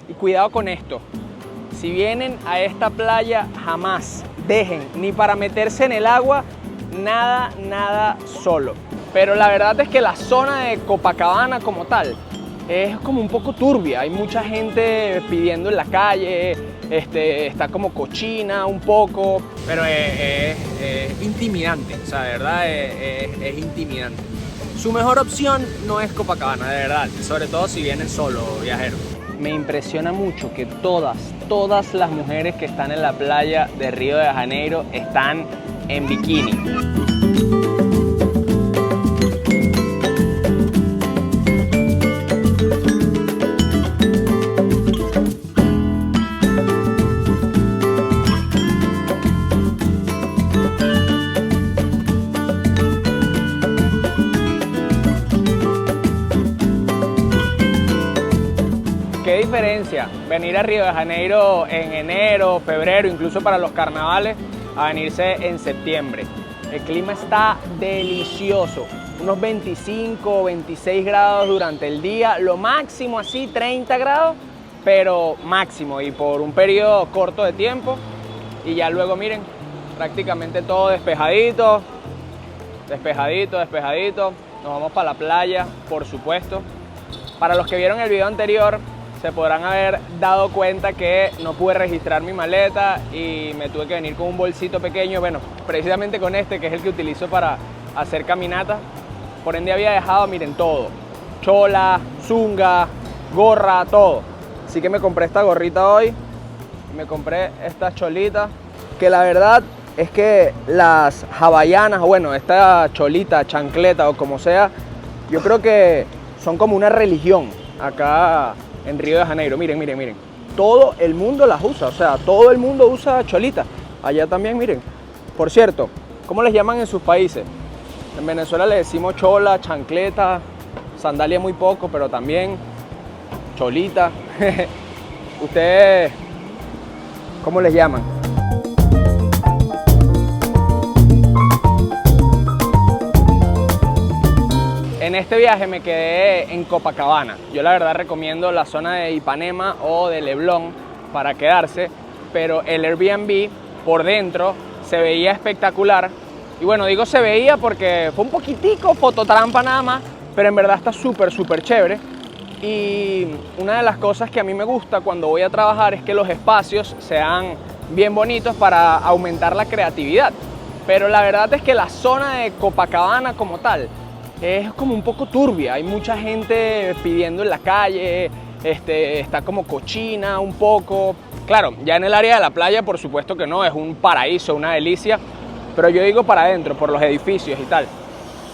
Y cuidado con esto, si vienen a esta playa jamás dejen ni para meterse en el agua nada solo. Pero la verdad es que la zona de Copacabana como tal es como un poco turbia, hay mucha gente pidiendo en la calle, está como cochina un poco, pero es intimidante, o sea, de verdad es intimidante. Su mejor opción no es Copacabana, de verdad, sobre todo si vienen solo viajeros. Me impresiona mucho que todas las mujeres que están en la playa de Río de Janeiro están en bikini. ¿Qué diferencia venir a Río de Janeiro en enero, febrero, incluso para los carnavales, a venirse en septiembre? El clima está delicioso, unos 25 o 26 grados durante el día, lo máximo así 30 grados, pero máximo y por un periodo corto de tiempo. Y ya luego miren, prácticamente todo despejadito, nos vamos para la playa, por supuesto. Para los que vieron el video anterior, se podrán haber dado cuenta que no pude registrar mi maleta y me tuve que venir con un bolsito pequeño, bueno, precisamente con este, que es el que utilizo para hacer caminatas. Por ende había dejado, miren, todo, chola, zunga, gorra, todo. Así que me compré esta gorrita hoy, me compré esta cholita, que la verdad es que las hawaianas, bueno, esta cholita, chancleta o como sea, yo creo que son como una religión acá en Río de Janeiro. Miren, todo el mundo las usa, o sea, todo el mundo usa cholita. Allá también, miren. Por cierto, ¿cómo les llaman en sus países? En Venezuela le decimos chola, chancleta, sandalia muy poco, pero también cholita. ¿Ustedes cómo les llaman? En este viaje me quedé en Copacabana. Yo la verdad recomiendo la zona de Ipanema o de Leblon para quedarse, pero el Airbnb por dentro se veía espectacular. Y bueno, digo se veía porque fue un poquitico fototrampa nada más, pero en verdad está súper chévere. Y una de las cosas que a mí me gusta cuando voy a trabajar es que los espacios sean bien bonitos para aumentar la creatividad. Pero la verdad es que la zona de Copacabana como tal es como un poco turbia, hay mucha gente pidiendo en la calle, está como cochina un poco. Claro, ya en el área de la playa por supuesto que no, es un paraíso, una delicia, pero yo digo para adentro, por los edificios y tal.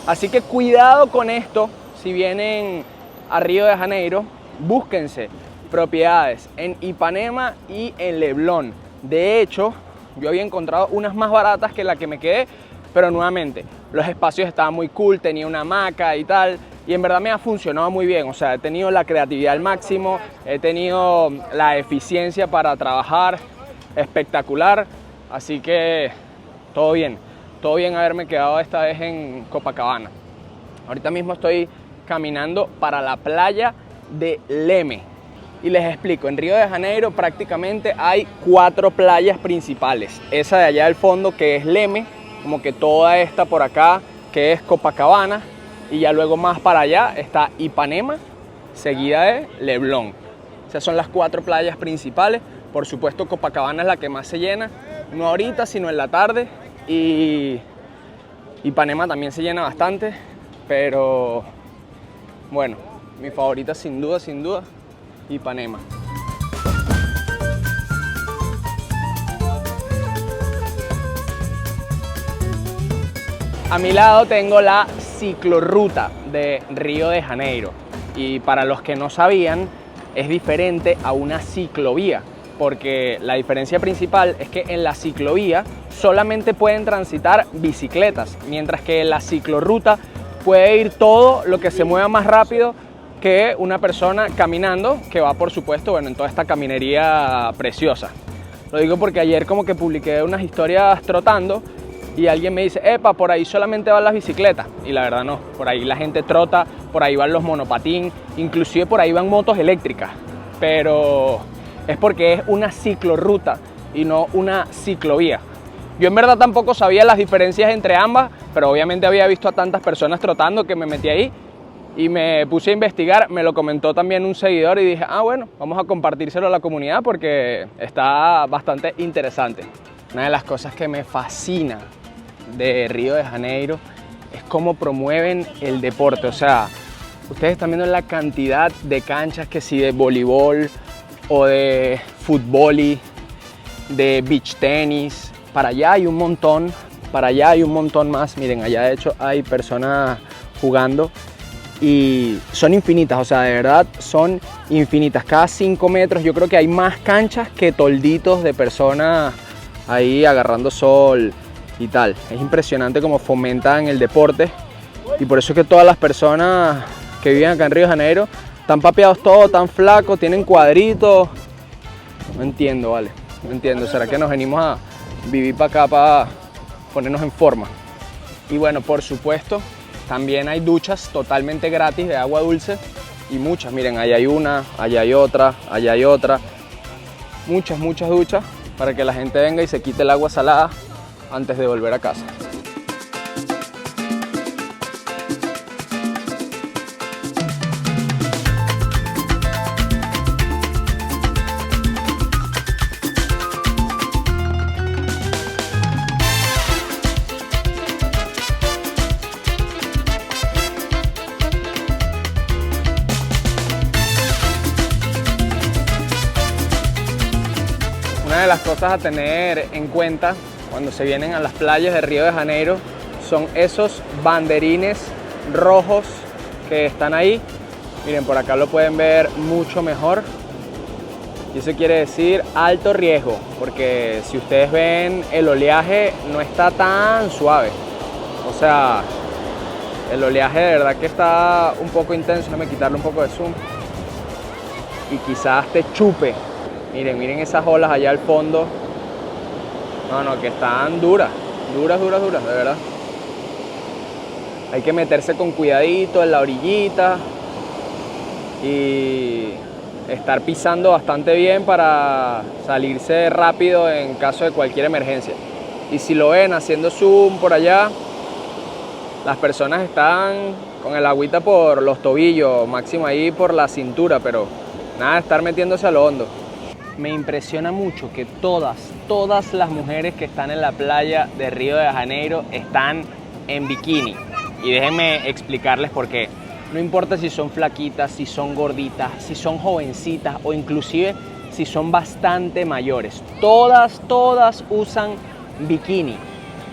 Así que cuidado con esto, si vienen a Río de Janeiro, búsquense propiedades en Ipanema y en Leblon. De hecho, yo había encontrado unas más baratas que la que me quedé, pero nuevamente, los espacios estaban muy cool, tenía una hamaca y tal, y en verdad me ha funcionado muy bien. O sea, he tenido la creatividad al máximo, he tenido la eficiencia para trabajar espectacular, así que todo bien haberme quedado esta vez en Copacabana. Ahorita mismo estoy caminando para la playa de Leme. Y les explico, en Río de Janeiro prácticamente hay 4 playas principales. Esa de allá del fondo que es Leme, como que toda esta por acá que es Copacabana, y ya luego más para allá está Ipanema, seguida de Leblon. Esas son las 4 playas principales. Por supuesto Copacabana es la que más se llena, no ahorita sino en la tarde, y Ipanema también se llena bastante, pero bueno, mi favorita sin duda, Ipanema. A mi lado tengo la ciclorruta de Río de Janeiro, y para los que no sabían, es diferente a una ciclovía, porque la diferencia principal es que en la ciclovía solamente pueden transitar bicicletas, mientras que en la ciclorruta puede ir todo lo que se mueva más rápido que una persona caminando, que va por supuesto, bueno, en toda esta caminería preciosa. Lo digo porque ayer como que publiqué unas historias trotando y alguien me dice, epa, por ahí solamente van las bicicletas, y la verdad no, por ahí la gente trota, por ahí van los monopatín, inclusive por ahí van motos eléctricas. pero es porque es una ciclorruta y no una ciclovía. Yo en verdad tampoco sabía las diferencias entre ambas, pero obviamente había visto a tantas personas trotando que me metí ahí y me puse a investigar. Me lo comentó también un seguidor y dije, bueno, vamos a compartírselo a la comunidad porque está bastante interesante. Una de las cosas que me fascina de Río de Janeiro es cómo promueven el deporte. O sea, ustedes están viendo la cantidad de canchas que sí de voleibol o de fútbol y de beach tenis. Para allá hay un montón, para allá hay un montón más. Miren, allá de hecho hay personas jugando y son infinitas, o sea, de verdad son infinitas. Cada 5 metros yo creo que hay más canchas que tolditos de personas ahí agarrando sol y tal. Es impresionante cómo fomentan el deporte y por eso es que todas las personas que viven acá en Río de Janeiro están papeados todos, tan flacos, tienen cuadritos. No entiendo, vale, no entiendo. ¿Será que nos venimos a vivir para acá para ponernos en forma? Y bueno, por supuesto, también hay duchas totalmente gratis de agua dulce y muchas. Miren, allá hay una, allá hay otra, allá hay otra. Muchas duchas para que la gente venga y se quite el agua salada antes de volver a casa. Una de las cosas a tener en cuenta cuando se vienen a las playas de Río de Janeiro son esos banderines rojos que están ahí. Miren, por acá lo pueden ver mucho mejor. Y eso quiere decir alto riesgo, porque si ustedes ven el oleaje no está tan suave. O sea, el oleaje de verdad que está un poco intenso. Déjame quitarle un poco de zoom. Y quizás te chupe. Miren esas olas allá al fondo. No, que están duras, de verdad. Hay que meterse con cuidadito en la orillita y estar pisando bastante bien para salirse rápido en caso de cualquier emergencia. Y si lo ven haciendo zoom por allá, las personas están con el agüita por los tobillos, máximo ahí por la cintura, pero nada de estar metiéndose a lo hondo. Me impresiona mucho que todas las mujeres que están en la playa de Río de Janeiro están en bikini. Y déjenme explicarles por qué. No importa si son flaquitas, si son gorditas, si son jovencitas o inclusive si son bastante mayores. Todas usan bikini.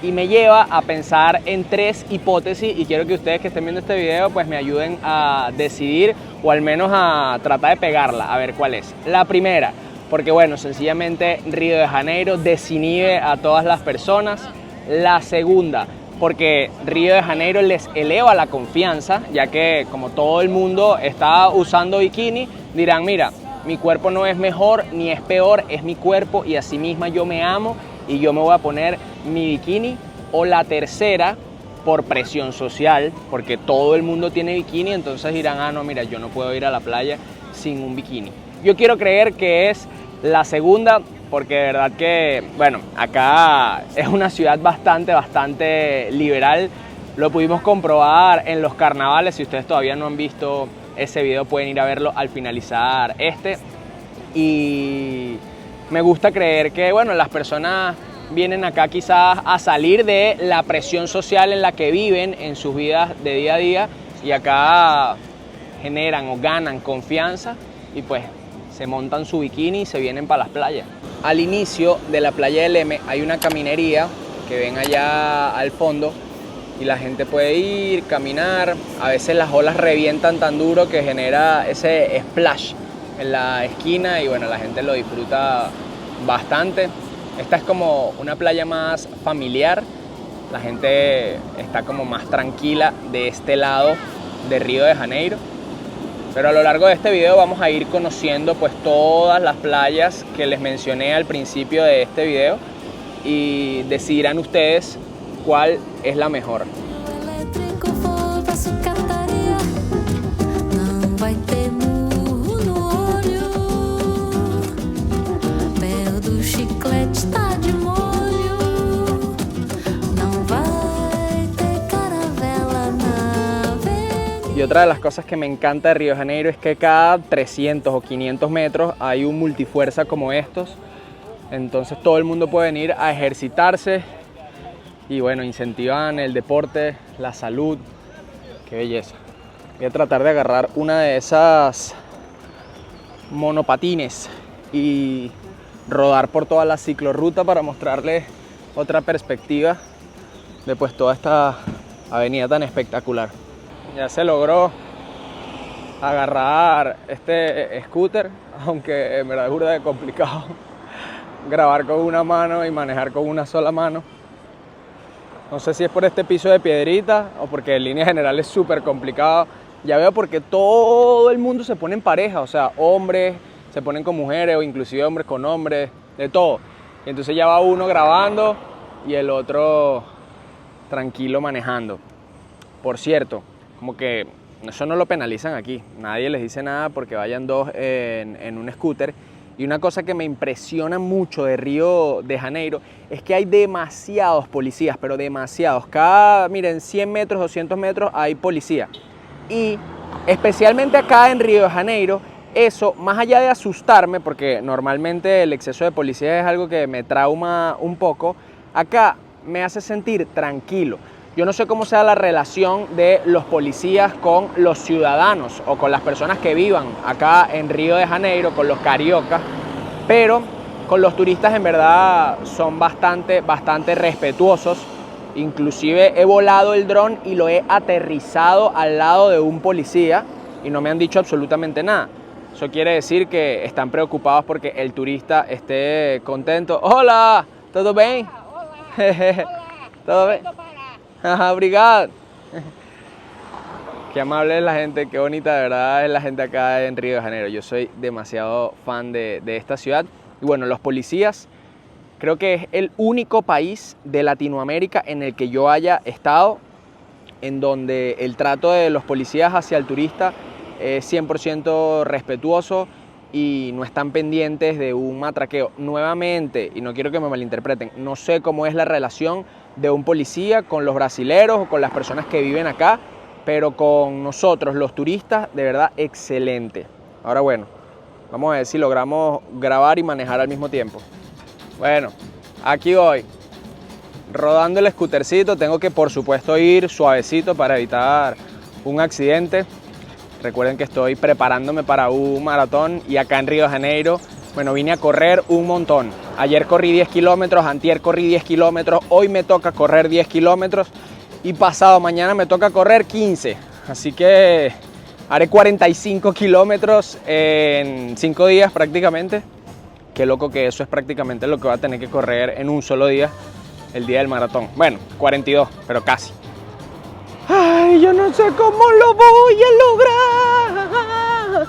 Y me lleva a pensar en 3 hipótesis y quiero que ustedes que estén viendo este video pues me ayuden a decidir o al menos a tratar de pegarla, a ver cuál es. La primera, porque bueno, sencillamente Río de Janeiro desinhibe a todas las personas. La segunda, porque Río de Janeiro les eleva la confianza, ya que como todo el mundo está usando bikini, dirán, mira, mi cuerpo no es mejor ni es peor, es mi cuerpo y así misma yo me amo y yo me voy a poner mi bikini. O la tercera, por presión social, porque todo el mundo tiene bikini, entonces dirán, no, mira, yo no puedo ir a la playa sin un bikini. Yo quiero creer que es la segunda, porque de verdad que, bueno, acá es una ciudad bastante liberal. Lo pudimos comprobar en los carnavales. Si ustedes todavía no han visto ese video, pueden ir a verlo al finalizar este. Y me gusta creer que, bueno, las personas vienen acá quizás a salir de la presión social en la que viven en sus vidas de día a día y acá generan o ganan confianza y pues se montan su bikini y se vienen para las playas. Al inicio de la playa del M hay una caminería que ven allá al fondo y la gente puede ir, caminar. A veces las olas revientan tan duro que genera ese splash en la esquina y bueno, la gente lo disfruta bastante. Esta es como una playa más familiar, la gente está como más tranquila de este lado de Río de Janeiro. Pero a lo largo de este video vamos a ir conociendo pues todas las playas que les mencioné al principio de este video y decidirán ustedes cuál es la mejor. Y otra de las cosas que me encanta de Río de Janeiro es que cada 300 o 500 metros hay un multifuerza como estos. Entonces todo el mundo puede venir a ejercitarse y bueno, incentivan el deporte, la salud. Qué belleza. Voy a tratar de agarrar una de esas monopatines y rodar por toda la ciclorruta para mostrarles otra perspectiva de pues toda esta avenida tan espectacular. Ya se logró agarrar este scooter, aunque en verdad es burda de complicado grabar con una mano y manejar con una sola mano. No sé si es por este piso de piedrita o porque en línea general es súper complicado. Ya veo porque todo el mundo se pone en pareja, o sea, hombres se ponen con mujeres o inclusive hombres con hombres, de todo. Y entonces ya va uno grabando y el otro tranquilo manejando. Por cierto, como que eso no lo penalizan aquí, nadie les dice nada porque vayan dos en un scooter. Y una cosa que me impresiona mucho de Río de Janeiro es que hay demasiados policías, pero demasiados. Cada, miren, 100 metros, 200 metros hay policía. Y especialmente acá en Río de Janeiro, eso, más allá de asustarme, porque normalmente el exceso de policía es algo que me trauma un poco, acá me hace sentir tranquilo. Yo no sé cómo sea la relación de los policías con los ciudadanos o con las personas que vivan acá en Río de Janeiro, con los cariocas, pero con los turistas en verdad son bastante respetuosos. Inclusive he volado el dron y lo he aterrizado al lado de un policía y no me han dicho absolutamente nada. Eso quiere decir que están preocupados porque el turista esté contento. ¡Hola! ¿Todo bien? Hola. ¿Todo bien? Ajá, obrigado. Qué amable es la gente, qué bonita de verdad es la gente acá en Río de Janeiro. Yo soy demasiado fan de esta ciudad. Y bueno, los policías, creo que es el único país de Latinoamérica en el que yo haya estado en donde el trato de los policías hacia el turista es 100% respetuoso y no están pendientes de un matraqueo. Nuevamente, y no quiero que me malinterpreten, no sé cómo es la relación de un policía con los brasileros o con las personas que viven acá, pero con nosotros, los turistas, de verdad, excelente. Ahora bueno, vamos a ver si logramos grabar y manejar al mismo tiempo. Bueno, aquí voy, rodando el scootercito. Tengo que, por supuesto, ir suavecito para evitar un accidente. Recuerden que estoy preparándome para un maratón y acá en Río de Janeiro, bueno, vine a correr un montón. Ayer corrí 10 kilómetros, antier corrí 10 kilómetros, hoy me toca correr 10 kilómetros y pasado mañana me toca correr 15. Así que haré 45 kilómetros en 5 días prácticamente. Qué loco que eso es prácticamente lo que voy a tener que correr en un solo día, el día del maratón. Bueno, 42, pero casi. Ay, yo no sé cómo lo voy a lograr,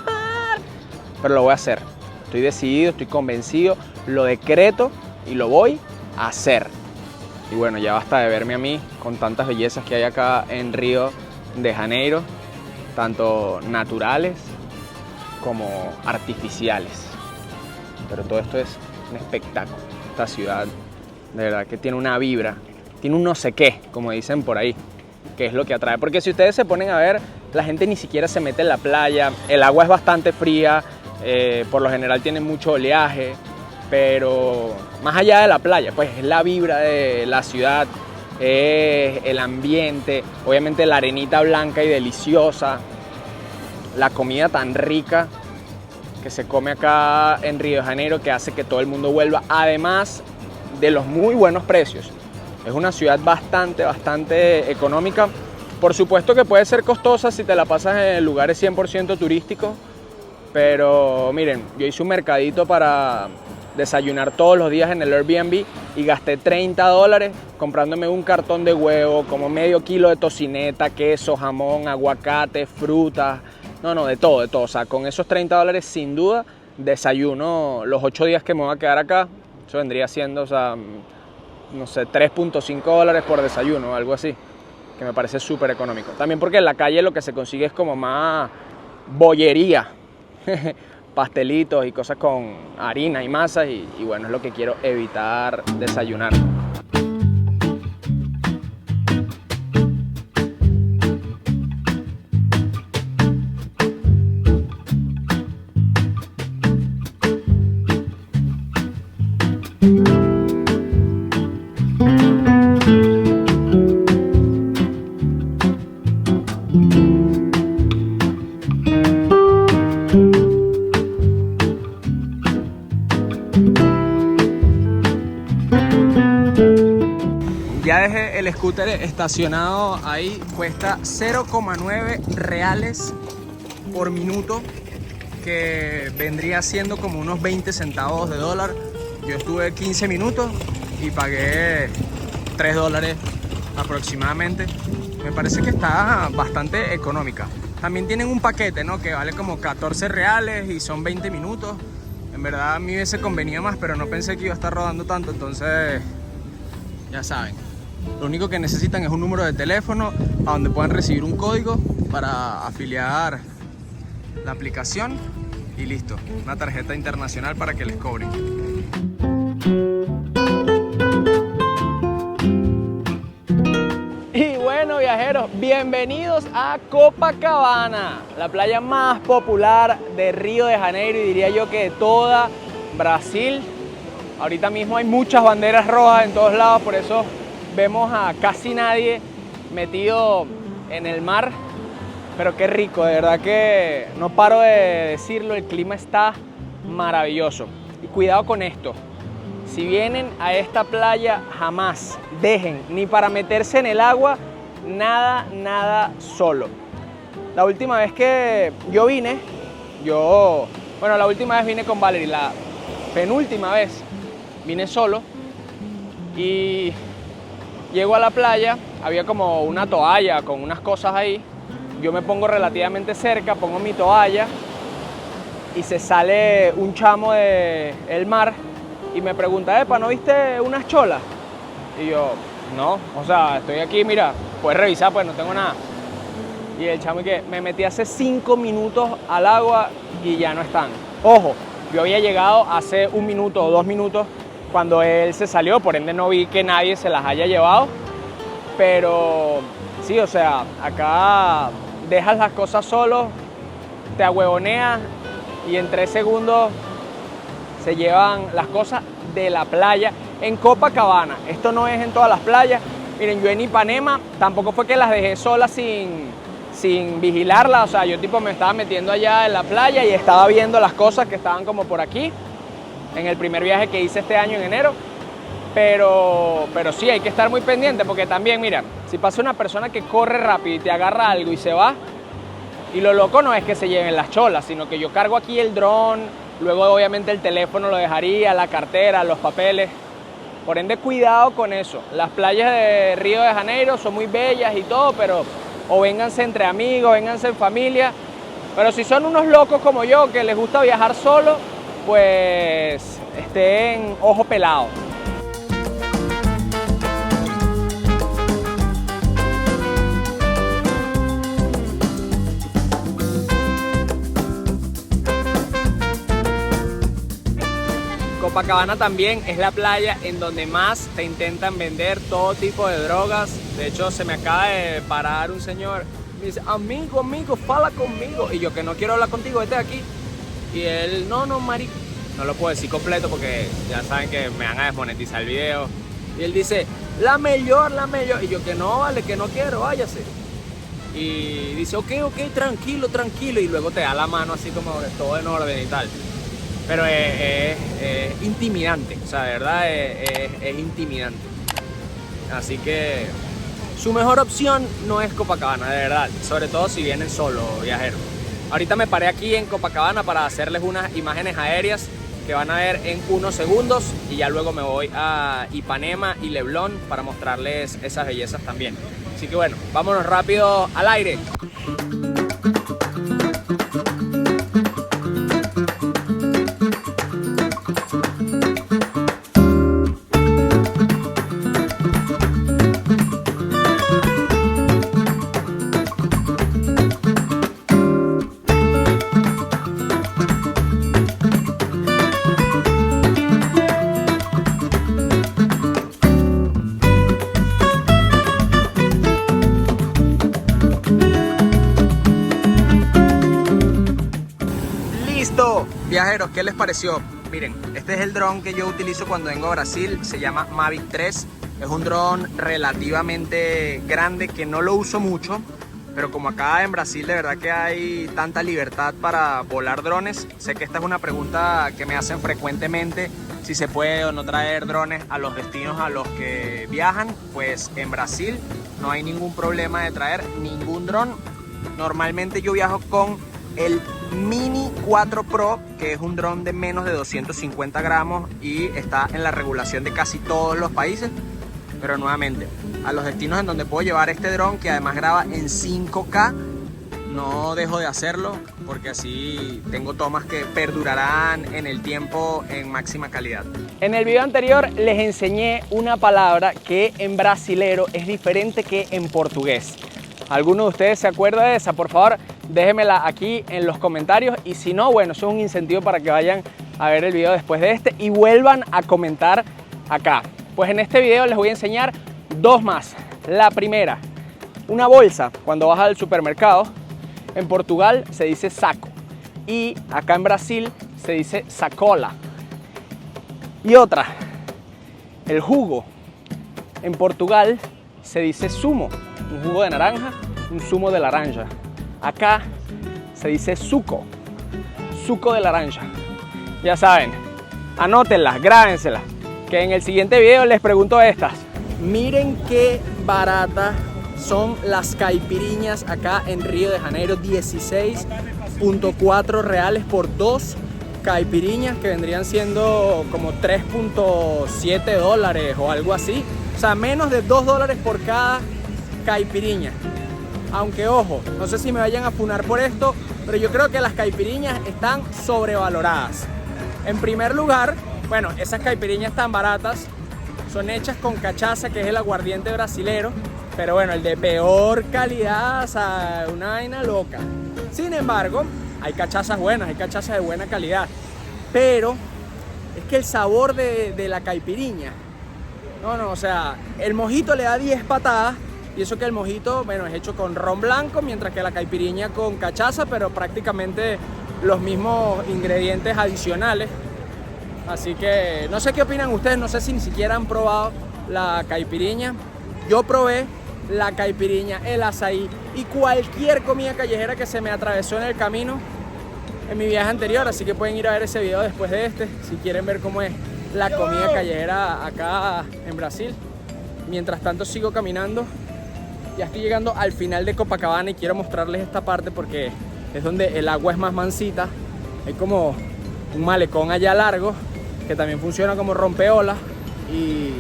pero lo voy a hacer. Estoy decidido, estoy convencido, lo decreto y lo voy a hacer. Y bueno, ya basta de verme a mí con tantas bellezas que hay acá en Río de Janeiro, tanto naturales como artificiales. Pero todo esto es un espectáculo. Esta ciudad, de verdad que tiene una vibra, tiene un no sé qué, como dicen por ahí, que es lo que atrae. Porque si ustedes se ponen a ver, la gente ni siquiera se mete en la playa, el agua es bastante fría, por lo general tiene mucho oleaje, pero más allá de la playa, pues es la vibra de la ciudad, es el ambiente, obviamente la arenita blanca y deliciosa, la comida tan rica que se come acá en Río de Janeiro que hace que todo el mundo vuelva, además de los muy buenos precios. Es una ciudad bastante económica. Por supuesto que puede ser costosa si te la pasas en lugares 100% turísticos, pero miren, yo hice un mercadito para desayunar todos los días en el Airbnb y gasté $30 comprándome un cartón de huevo, como medio kilo de tocineta, queso, jamón, aguacate, frutas, de todo. O sea, con esos $30 sin duda desayuno los 8 días que me voy a quedar acá. Eso vendría siendo, o sea, no sé, $3.5 por desayuno, algo así, que me parece súper económico. También porque en la calle lo que se consigue es como más bollería, pastelitos y cosas con harina y masas y bueno, es lo que quiero evitar desayunar. Ya dejé el scooter estacionado ahí, cuesta 0,9 reales por minuto, que vendría siendo como unos 20 centavos de dólar. Yo estuve 15 minutos y pagué 3 dólares aproximadamente. Me parece que está bastante económica. También tienen un paquete, ¿no?, que vale como 14 reales y son 20 minutos. En verdad a mí hubiese convenido más, pero no pensé que iba a estar rodando tanto, entonces ya saben. Lo único que necesitan es un número de teléfono a donde puedan recibir un código para afiliar la aplicación y listo. Una tarjeta internacional para que les cobren. Y bueno, viajeros, bienvenidos a Copacabana, la playa más popular de Río de Janeiro y diría yo que de toda Brasil. Ahorita mismo hay muchas banderas rojas en todos lados, por eso vemos a casi nadie metido en el mar. Pero qué rico, de verdad que no paro de decirlo, el clima está maravilloso. Y cuidado con esto, si vienen a esta playa jamás dejen ni para meterse en el agua nada solo. La última vez que yo vine, la última vez vine con Valerie, la penúltima vez vine solo y llego a la playa, había como una toalla con unas cosas ahí. Yo me pongo relativamente cerca, pongo mi toalla y se sale un chamo del mar y me pregunta, epa, ¿no viste unas cholas? Y yo, no, o sea, estoy aquí, mira, puedes revisar, pues no tengo nada. Y el chamo que me metí hace 5 minutos al agua y ya no están. Ojo, yo había llegado hace 1 minuto o 2 minutos cuando él se salió, por ende no vi que nadie se las haya llevado. Pero sí, o sea, acá dejas las cosas solo, te ahuevoneas y en 3 segundos se llevan las cosas de la playa en Copacabana. Esto no es en todas las playas. Miren, yo en Ipanema tampoco fue que las dejé solas sin vigilarlas. O sea, yo tipo me estaba metiendo allá en la playa y estaba viendo las cosas que estaban como por aquí en el primer viaje que hice este año en enero. Pero sí, hay que estar muy pendiente porque también, mira, si pasa una persona que corre rápido y te agarra algo y se va, y lo loco no es que se lleven las cholas, sino que yo cargo aquí el dron, luego obviamente el teléfono lo dejaría, la cartera, los papeles. Por ende, cuidado con eso. Las playas de Río de Janeiro son muy bellas y todo, pero o vénganse entre amigos, vénganse en familia. Pero si son unos locos como yo que les gusta viajar solo, pues estén ojo pelado. Copacabana también es la playa en donde más te intentan vender todo tipo de drogas. De hecho, se me acaba de parar un señor. Me dice, amigo, fala conmigo. Y yo, que no quiero hablar contigo, vete aquí. Y él, no, marico. No lo puedo decir completo porque ya saben que me van a desmonetizar el video. Y él dice, la mejor. Y yo, que no, vale, que no quiero, váyase. Y dice, ok, tranquilo. Y luego te da la mano así como todo en orden y tal. Pero es intimidante, o sea, de verdad es intimidante. Así que su mejor opción no es Copacabana, de verdad. Sobre todo si vienen solo, viajeros. Ahorita me paré aquí en Copacabana para hacerles unas imágenes aéreas que van a ver en unos segundos. Y ya luego me voy a Ipanema y Leblon para mostrarles esas bellezas también. Así que bueno, vámonos rápido al aire. Viajeros, ¿qué les pareció? Miren, este es el dron que yo utilizo cuando vengo a Brasil, se llama Mavic 3. Es un dron relativamente grande que no lo uso mucho, pero como acá en Brasil de verdad que hay tanta libertad para volar drones, sé que esta es una pregunta que me hacen frecuentemente, si se puede o no traer drones a los destinos a los que viajan. Pues en Brasil no hay ningún problema de traer ningún dron. Normalmente yo viajo con el Mini 4 Pro, que es un dron de menos de 250 gramos y está en la regulación de casi todos los países. Pero nuevamente, a los destinos en donde puedo llevar este dron, que además graba en 5K, no dejo de hacerlo porque así tengo tomas que perdurarán en el tiempo en máxima calidad. En el video anterior les enseñé una palabra que en brasilero es diferente que en portugués. ¿Alguno de ustedes se acuerda de esa? Por favor, déjenmela aquí en los comentarios, y si no, bueno, eso es un incentivo para que vayan a ver el video después de este y vuelvan a comentar acá. Pues en este video les voy a enseñar dos más. La primera, una bolsa. Cuando vas al supermercado, en Portugal se dice saco y acá en Brasil se dice sacola. Y otra, el jugo. En Portugal se dice zumo, un jugo de naranja, un zumo de naranja. Acá se dice suco, suco de naranja. Ya saben, anótenlas, grábenselas, que en el siguiente video les pregunto estas. Miren qué baratas son las caipiriñas acá en Río de Janeiro. 16.4 reales por dos caipiriñas, que vendrían siendo como 3.7 dólares o algo así. O sea, menos de 2 dólares por cada caipiriña. Aunque ojo, no sé si me vayan a funar por esto, pero yo creo que las caipiriñas están sobrevaloradas. En primer lugar, bueno, esas caipiriñas tan baratas son hechas con cachaza, que es el aguardiente brasilero, pero bueno, el de peor calidad, o sea, una vaina loca. Sin embargo, hay cachazas buenas, hay cachazas de buena calidad, pero es que el sabor de la caipiriña, no, o sea, el mojito le da 10 patadas, y eso que el mojito, bueno, es hecho con ron blanco, mientras que la caipiriña con cachaza, pero prácticamente los mismos ingredientes adicionales. Así que no sé qué opinan ustedes, no sé si ni siquiera han probado la caipiriña. Yo probé la caipiriña, el azaí y cualquier comida callejera que se me atravesó en el camino en mi viaje anterior, así que pueden ir a ver ese video después de este si quieren ver cómo es la comida callejera acá en Brasil. Mientras tanto sigo caminando, ya estoy llegando al final de Copacabana y quiero mostrarles esta parte porque es donde el agua es más mansita. Hay como un malecón allá largo que también funciona como rompeolas y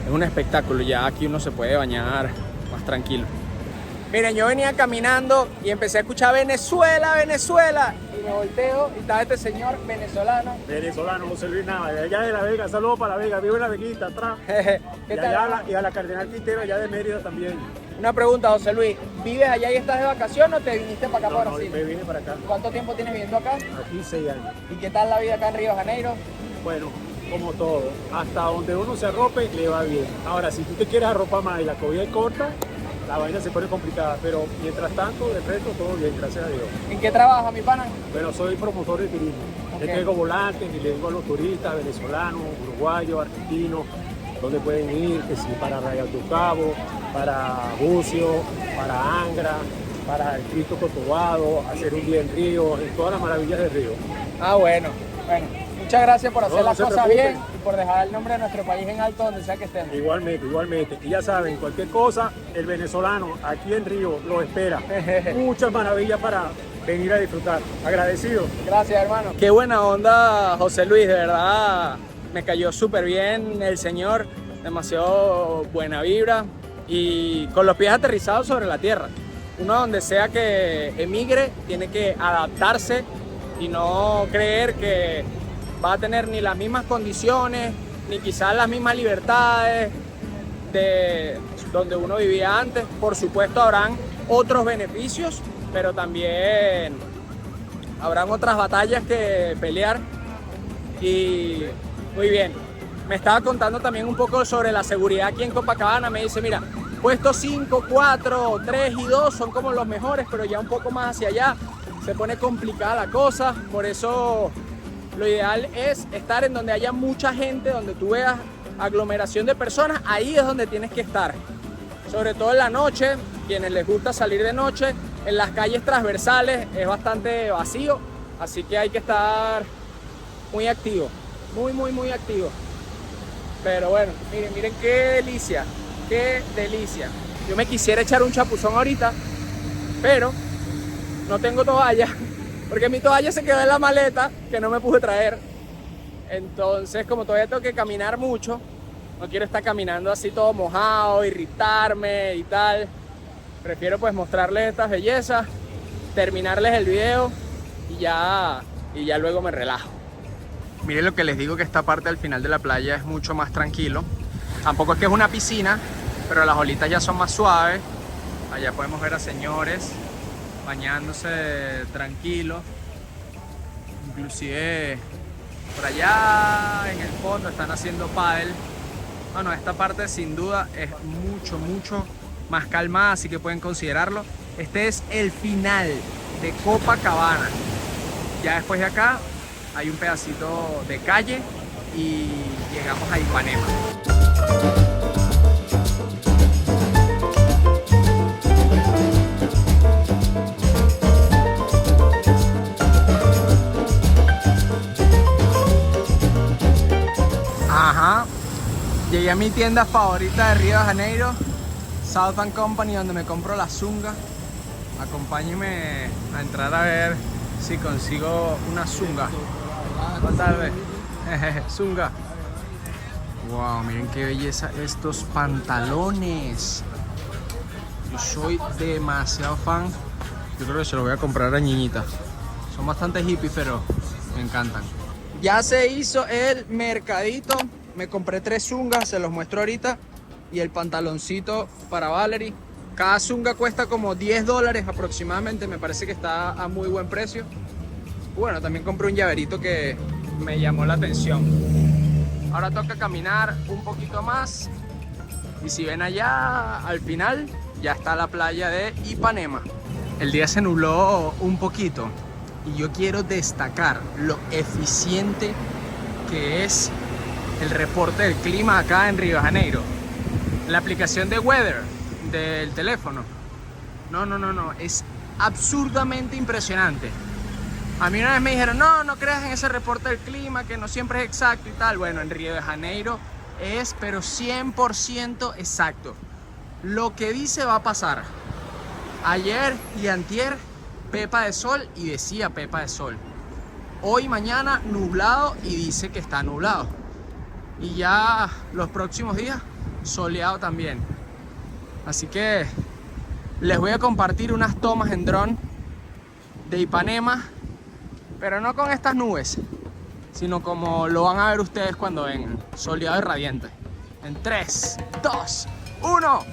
es un espectáculo. Ya aquí uno se puede bañar más tranquilo. Miren, yo venía caminando y empecé a escuchar Venezuela, Venezuela, y me volteo y estaba este señor venezolano. Venezolano, José Luis Nava, de allá de La Vega. Saludos para La Vega, vivo en La Veguita atrás. ¿Qué tal? Y a la Cardenal Quintero, allá de Mérida también. Una pregunta, José Luis, ¿vives allá y estás de vacaciones o te viniste para acá, para Brasil? Me vine para acá. ¿Cuánto tiempo tienes viviendo acá? Aquí 6 años. ¿Y qué tal la vida acá en Río de Janeiro? Bueno, como todo, hasta donde uno se arrope le va bien. Ahora, si tú te quieres arropar más y la cobija es corta, la vaina se pone complicada, pero mientras tanto, de resto, todo bien, gracias a Dios. ¿En qué trabajas, mi pana? Bueno, soy promotor de turismo. Okay. Yo tengo volantes y le digo a los turistas venezolanos, uruguayos, argentinos, dónde pueden ir, que si para Rayo del Cabo, para Bucio, para Angra, para el Cristo Cotobado, hacer un día en Río, en todas las maravillas del Río. Ah, bueno. Muchas gracias por hacer las cosas preocupen. bien y por dejar el nombre de nuestro país en alto donde sea que estén. Igualmente. Y ya saben, cualquier cosa, el venezolano aquí en Río lo espera. Muchas maravillas para venir a disfrutar. Agradecido. Gracias, hermano. Qué buena onda, José Luis, de verdad. Me cayó súper bien el señor, demasiado buena vibra y con los pies aterrizados sobre la tierra. Uno donde sea que emigre tiene que adaptarse y no creer que va a tener ni las mismas condiciones, ni quizás las mismas libertades de donde uno vivía antes. Por supuesto habrán otros beneficios, pero también habrán otras batallas que pelear. Y muy bien, me estaba contando también un poco sobre la seguridad aquí en Copacabana. Me dice, mira, puestos 5, 4, 3 y 2 son como los mejores, pero ya un poco más hacia allá se pone complicada la cosa. Por eso lo ideal es estar en donde haya mucha gente, donde tú veas aglomeración de personas. Ahí es donde tienes que estar. sobre todo en la noche, quienes les gusta salir de noche, en las calles transversales es bastante vacío, así que hay que estar muy activo, muy activo. Pero bueno, miren qué delicia, qué delicia. Yo me quisiera echar un chapuzón ahorita, pero no tengo toalla, porque mi toalla se quedó en la maleta que no me pude traer. Entonces, como todavía tengo que caminar mucho, no quiero estar caminando así todo mojado, irritarme y tal. Prefiero pues mostrarles estas bellezas, terminarles el video y ya luego me relajo. Miren lo que les digo, que esta parte al final de la playa es mucho más tranquilo. Tampoco es que es una piscina, pero las olitas ya son más suaves. Allá podemos ver a señores bañándose tranquilos. Inclusive por allá en el fondo están haciendo pádel. Bueno, esta parte sin duda es mucho más calmada, así que pueden considerarlo. Este es el final de Copacabana. Ya después de acá hay un pedacito de calle y llegamos a Ipanema. Ajá, llegué a mi tienda favorita de Río de Janeiro, South & Company, donde me compro la zunga. Acompáñenme a entrar a ver si consigo una zunga. Buenas tardes. Zunga. Wow, miren qué belleza estos pantalones. Yo soy demasiado fan. Yo creo que se lo voy a comprar a Ñiñita. Son bastante hippies, pero me encantan. Ya se hizo el mercadito. Me compré 3 zungas, se los muestro ahorita. Y el pantaloncito para Valerie. Cada zunga cuesta como $10 aproximadamente. Me parece que está a muy buen precio. Bueno, también compré un llaverito que me llamó la atención. Ahora toca caminar un poquito más. Y si ven allá, al final, ya está la playa de Ipanema. El día se nubló un poquito. Y yo quiero destacar lo eficiente que es el reporte del clima acá en Río de Janeiro. La aplicación de Weather del teléfono. No. Es absurdamente impresionante. A mí una vez me dijeron, no creas en ese reporte del clima, que no siempre es exacto y tal. Bueno, en Río de Janeiro es, pero 100% exacto. Lo que dice va a pasar. Ayer y antier, pepa de sol, y decía pepa de sol. Hoy, mañana, nublado, y dice que está nublado. Y ya los próximos días, soleado también. Así que les voy a compartir unas tomas en dron de Ipanema, pero no con estas nubes, sino como lo van a ver ustedes cuando vengan, soleado y radiante. En 3, 2, 1.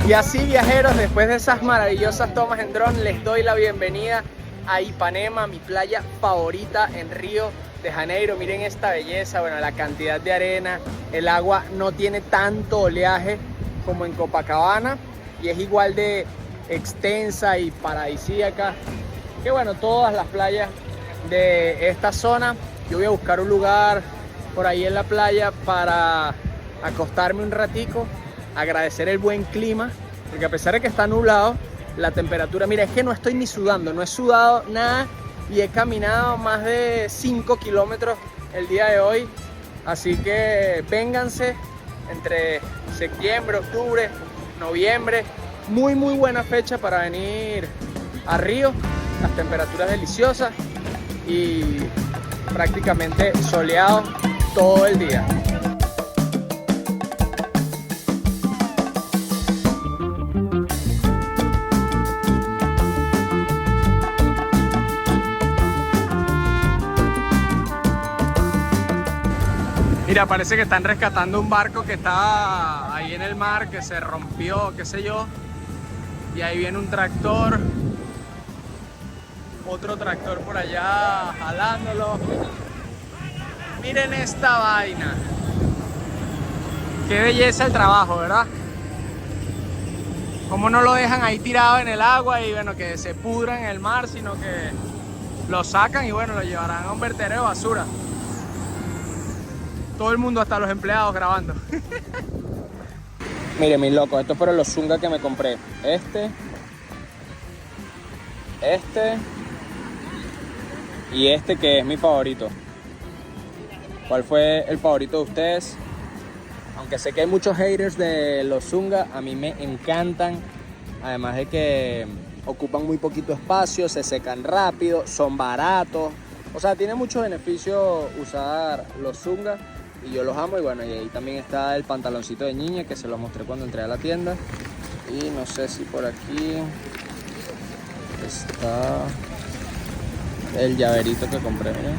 Y así, viajeros, después de esas maravillosas tomas en dron, les doy la bienvenida a Ipanema, mi playa favorita en Río de Janeiro. Miren esta belleza, bueno, la cantidad de arena, el agua no tiene tanto oleaje como en Copacabana y es igual de extensa y paradisíaca que, bueno, todas las playas de esta zona. Yo voy a buscar un lugar por ahí en la playa para acostarme un ratico, agradecer el buen clima, porque a pesar de que está nublado, la temperatura, mira, es que no estoy ni sudando, no he sudado nada y he caminado más de 5 kilómetros el día de hoy, así que vénganse entre septiembre, octubre, noviembre, muy buena fecha para venir a Río, las temperaturas deliciosas y prácticamente soleado todo el día. Mira, parece que están rescatando un barco que estaba ahí en el mar, que se rompió, qué sé yo. Y ahí viene un tractor. Otro tractor por allá jalándolo. Miren esta vaina. Qué belleza el trabajo, ¿verdad? Como no lo dejan ahí tirado en el agua y bueno, que se pudra en el mar, sino que lo sacan y bueno, lo llevarán a un vertedero de basura. Todo el mundo, hasta los empleados, grabando. Miren, mis locos, estos fueron los Zunga que me compré. Este y este, que es mi favorito. ¿Cuál fue el favorito de ustedes? Aunque sé que hay muchos haters de los Zunga, a mí me encantan. Además de que ocupan muy poquito espacio, se secan rápido, son baratos. O sea, tiene mucho beneficio usar los Zunga y yo los amo. Y bueno, y ahí también está el pantaloncito de niña que se los mostré cuando entré a la tienda. Y no sé si por aquí está el llaverito que compré, miren.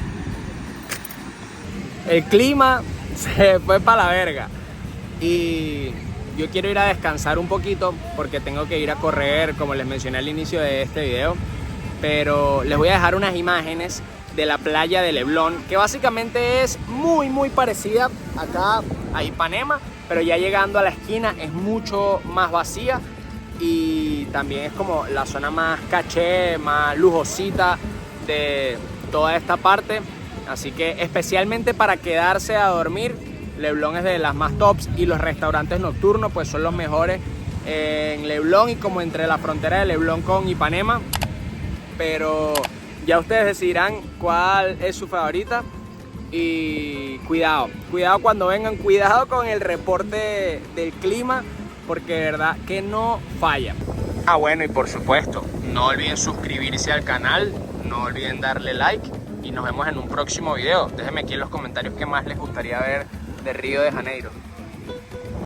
El clima se fue para la verga y yo quiero ir a descansar un poquito porque tengo que ir a correr, como les mencioné al inicio de este video. Pero les voy a dejar unas imágenes de la playa de Leblon, que básicamente es muy parecida acá a Ipanema, pero ya llegando a la esquina es mucho más vacía y también es como la zona más caché, más lujosita de toda esta parte. Así que especialmente para quedarse a dormir, Leblon es de las más tops y los restaurantes nocturnos pues son los mejores en Leblon y como entre la frontera de Leblon con Ipanema. Pero ya ustedes decidirán cuál es su favorita y cuidado cuando vengan, cuidado con el reporte del clima porque de verdad que no falla. Ah, bueno, y por supuesto, no olviden suscribirse al canal, no olviden darle like y nos vemos en un próximo video. Déjenme aquí en los comentarios qué más les gustaría ver de Río de Janeiro.